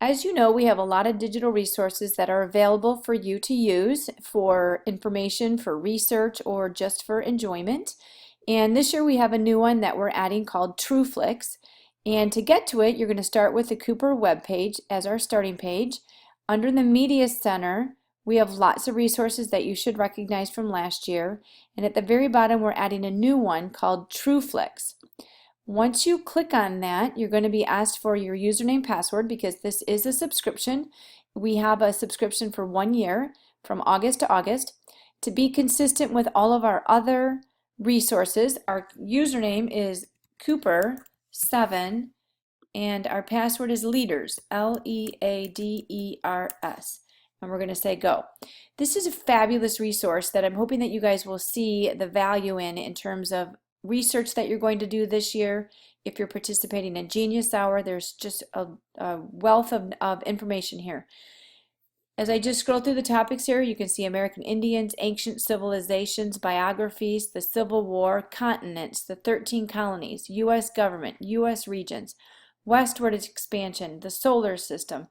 As you know, we have a lot of digital resources that are available for you to use for information, for research, or just for enjoyment. And this year we have a new one that we're adding called TrueFlix. And to get to it, you're going to start with the Cooper webpage as our starting page. Under the Media Center, we have lots of resources that you should recognize from last year. And at the very bottom, we're adding a new one called TrueFlix. Once you click on that, you're going to be asked for your username and password because this is a subscription. We have a subscription for 1 year from August to August. To be consistent with all of our other resources, our username is Cooper7 and our password is Leaders, Leaders. And we're going to say go. This is a fabulous resource that I'm hoping that you guys will see the value in terms of research that you're going to do this year. If you're participating in Genius Hour, there's just a wealth of information here. As I just scroll through the topics here, you can see American Indians, ancient civilizations, biographies, the Civil War, continents, the 13 colonies, U.S. government, U.S. regions, westward expansion, the solar system,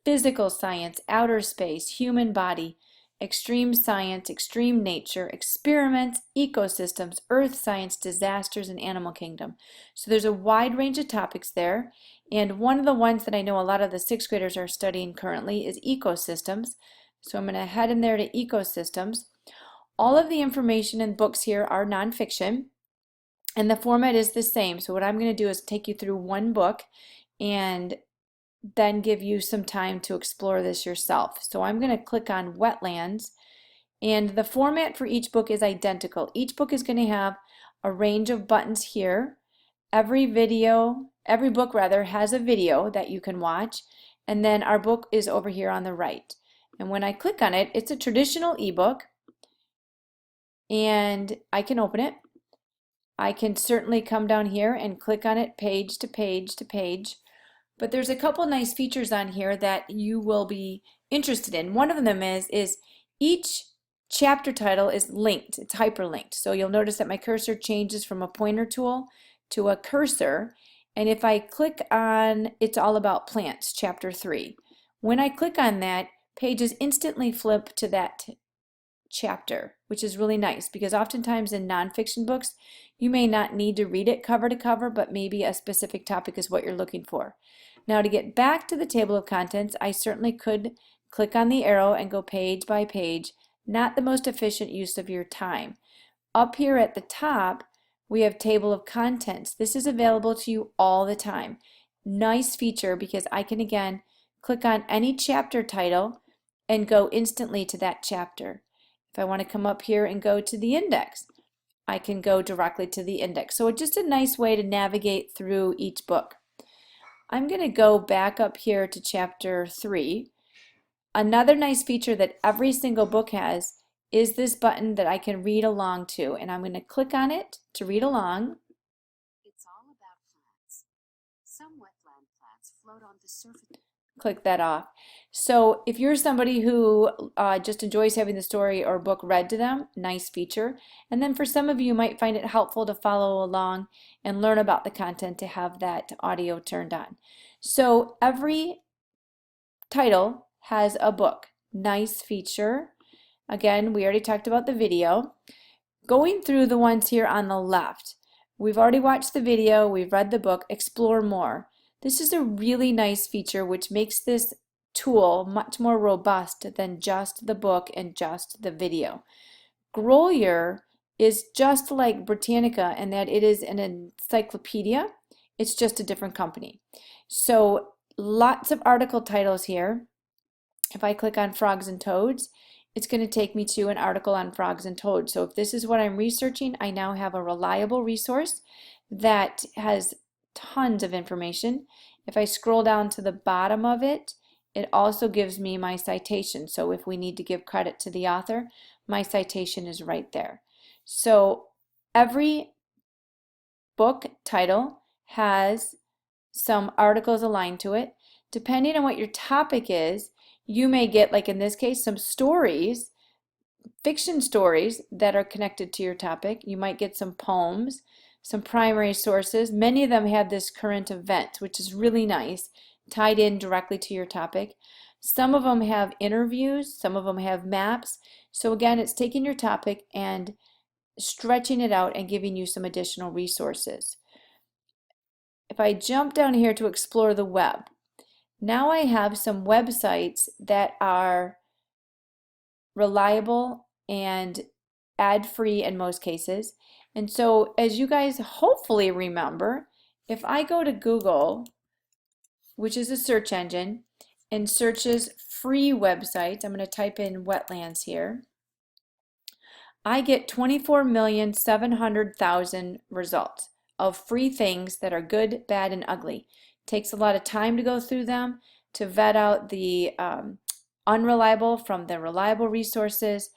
physical science, outer space, human body, extreme science, extreme nature, experiments, ecosystems, earth science, disasters, and animal kingdom. So there's a wide range of topics there. And one of the ones that I know a lot of the 6th graders are studying currently is ecosystems. So I'm going to head in there to ecosystems. All of the information and books here are nonfiction, and the format is the same. So what I'm going to do is take you through one book and then give you some time to explore this yourself. So I'm going to click on wetlands, and the format for each book is identical. Each book is going to have a range of buttons here. Every book has a video that you can watch, and then our book is over here on the right. And when I click on it, it's a traditional ebook, and I can open it. I can certainly come down here and click on it page to page to page. But there's a couple nice features on here that you will be interested in. One of them is each chapter title is linked. It's hyperlinked. So you'll notice that my cursor changes from a pointer tool to a cursor. And if I click on It's All About Plants, chapter 3, when I click on that, pages instantly flip to that chapter, which is really nice because oftentimes in nonfiction books, you may not need to read it cover to cover, but maybe a specific topic is what you're looking for. Now to get back to the table of contents, I certainly could click on the arrow and go page by page, not the most efficient use of your time. Up here at the top, we have table of contents. This is available to you all the time. Nice feature because I can again click on any chapter title and go instantly to that chapter. If I want to come up here and go to the index, I can go directly to the index. So it's just a nice way to navigate through each book. I'm going to go back up here to chapter 3. Another nice feature that every single book has is this button that I can read along to, and I'm going to click on it to read along. It's all about plants. Some wetland plants float on the surface. Click that off. So if you're somebody who just enjoys having the story or book read to them, nice feature. And then for some of you might find it helpful to follow along and learn about the content to have that audio turned on. So every title has a book. Nice feature. Again, we already talked about the video. Going through the ones here on the left, we've already watched the video, we've read the book, explore more. This is a really nice feature which makes this tool much more robust than just the book and just the video. Grolier is just like Britannica in that it is an encyclopedia. It's just a different company. So lots of article titles here. If I click on frogs and toads, it's going to take me to an article on frogs and toads. So if this is what I'm researching, I now have a reliable resource that has tons of information. If I scroll down to the bottom of it, it also gives me my citation. So if we need to give credit to the author, my citation is right there. So every book title has some articles aligned to it. Depending on what your topic is, you may get, like in this case, some stories, fiction stories that are connected to your topic. You might get some poems, some primary sources. Many of them have this current event, which is really nice tied in directly to your topic. Some of them have interviews, some of them have maps. So again, it's taking your topic and stretching it out and giving you some additional resources. If I jump down here to explore the web, now I have some websites that are reliable and ad-free in most cases. And so as you guys hopefully remember, if I go to Google, which is a search engine, and searches free websites, I'm going to type in wetlands here, I get 24,700,000 results of free things that are good, bad, and ugly. It takes a lot of time to go through them, to vet out the unreliable from the reliable resources.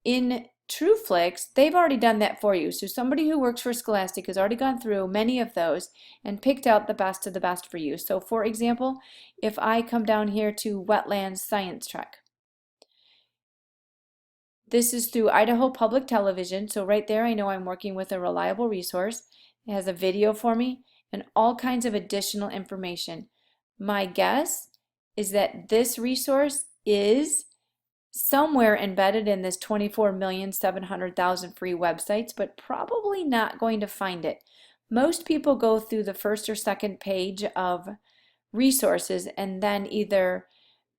In TrueFlix, they've already done that for you. So somebody who works for Scholastic has already gone through many of those and picked out the best of the best for you. So for example, if I come down here to Wetlands Science Trek, this is through Idaho Public Television, so right there I know I'm working with a reliable resource. It has a video for me and all kinds of additional information. My guess is that this resource is somewhere embedded in this 24,700,000 free websites, but probably not going to find it. Most people go through the first or second page of resources and then either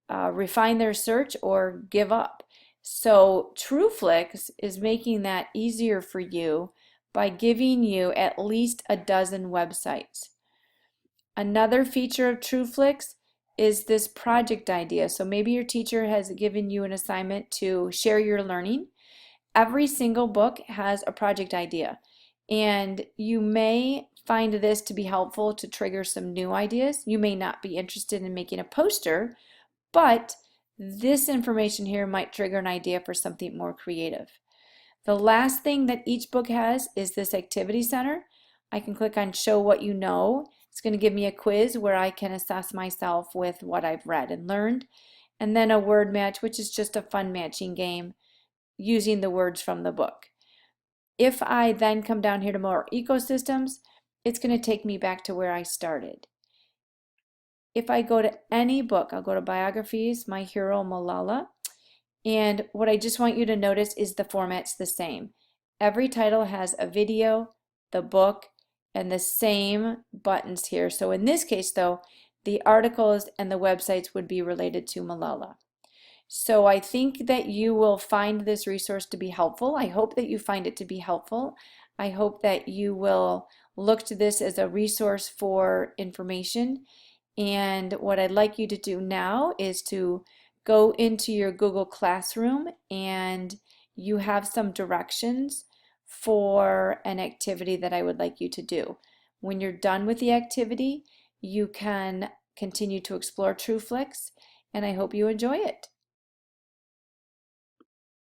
refine their search or give up. So TrueFlix is making that easier for you by giving you at least a dozen websites. Another feature of TrueFlix is this project idea. So maybe your teacher has given you an assignment to share your learning. Every single book has a project idea, and you may find this to be helpful to trigger some new ideas. You may not be interested in making a poster, but this information here might trigger an idea for something more creative. The last thing that each book has is this activity center. I can click on show what you know. It's going to give me a quiz where I can assess myself with what I've read and learned. And then a word match, which is just a fun matching game using the words from the book. If I then come down here to more ecosystems, it's going to take me back to where I started. If I go to any book, I'll go to biographies, My Hero Malala, and what I just want you to notice is the format's the same. Every title has a video, the book, and the same buttons here. So in this case though, the articles and the websites would be related to Malala. So I think that you will find this resource to be helpful. I hope that you find it to be helpful. I hope that you will look to this as a resource for information. And what I'd like you to do now is to go into your Google Classroom, and you have some directions for an activity that I would like you to do. When you're done with the activity, you can continue to explore TrueFlix, and I hope you enjoy it.